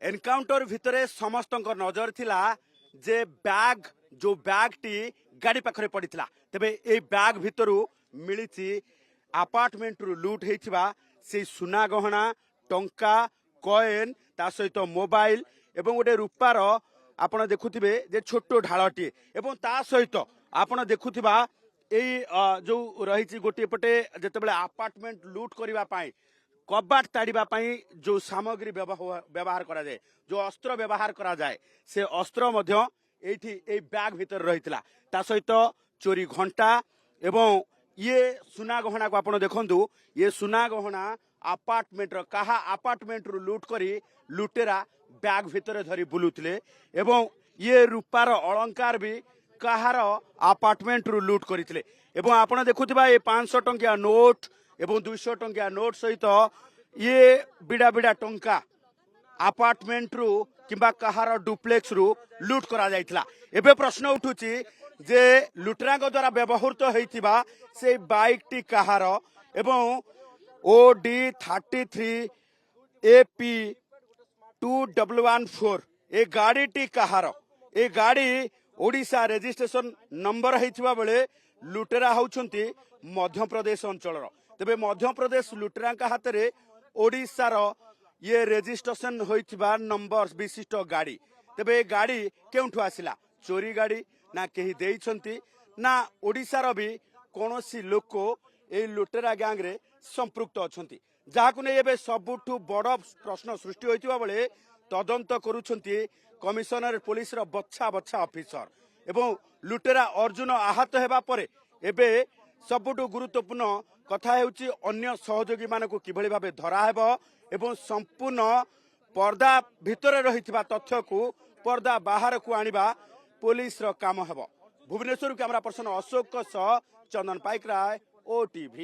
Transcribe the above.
Encounter भितरे समस्त नजर थिला जे बैग जो बैग टी गाड़ी पाखरे पड़ीला तेबे ए बैग भितरु मिली अपार्टमेंट रु लूट होइथिबा से सुना गहना टंका कॉइन ता सहित मोबाइल एवं गोटे रूपार आपण देखुथिबे जे छोटो ढाळटी एवं ता सहित आपण देखुथिबा एई जो रही गोटे पटे जेतेबेले अपार्टमेंट लूट करबा पाई कबाट ताड़ीबा पाई जो सामग्री व्यवहार करा जाए जो अस्त्र व्यवहार करा जाए से अस्त्र मध्य एठी ए बैग भीतर रहितला ता सहित चोरी घंटा एवं ये सुना गहना को आपण देखंतु ये सुना गहना अपार्टमेंट रो कहा अपार्टमेंट रु लूट करी लुटेरा बैग भीतर धरी बुलुतले एवं ये रूपार अलंकार भी कहार अपार्टमेंट रु लूट करथिले एवं आपण देखुथिबा ए 500 टंकिया नोट एवं 200 टंकिया नोट सहित ये बिड़ा बिड़ा टंका अपार्टमेंट रु किंबा कहार डुप्लेक्स रु लूट करा जाइथिला एबे प्रश्न उठुची जे लुटरांग द्वारा व्यवहृत होइथिबा से बाइक टी कहार एवं OD 33 AP 2114 ए गाड़ी टी कहार ए गाड़ी ओडिशा रजिस्ट्रेशन नंबर होइथिबा बेले लुटेरा होउछंती मध्य प्रदेश अंचल तेबे मध्य प्रदेश लुटेरा हाथ में ओडिशार ये रजिस्ट्रेशन होइथिबा नंबर विशिष्ट गाड़ी तेबे गाड़ी केउठु आसिला चोरी गाड़ी ना केही देइछंती ना ओडिशार भी कोनोसी लोक ए लुटेरा गैंग रे संपृक्त अछंती जाहाकु नै एबे सबुठु बड़ प्रश्न सृष्टि होइथिबा बेले तदंत करूछंती कमिशनर पुलिस रो बच्छा बच्छा ऑफिसर एवं लुटेरा अर्जुन आहत हेबा परे एबे सबुठु गुरुत्वपूर्ण कथा हेउची अन्य सहयोगी मानकु किभଳି भाबे धरा हेबो एवं संपूर्ण पर्दा भितरे रहिथिबा तथ्य को पर्दा बाहर को आनिबा पुलिस रो काम हेबो। भुवनेश्वर कैमरा पर्सन अशोक सह चंदन पाइकराय OTV।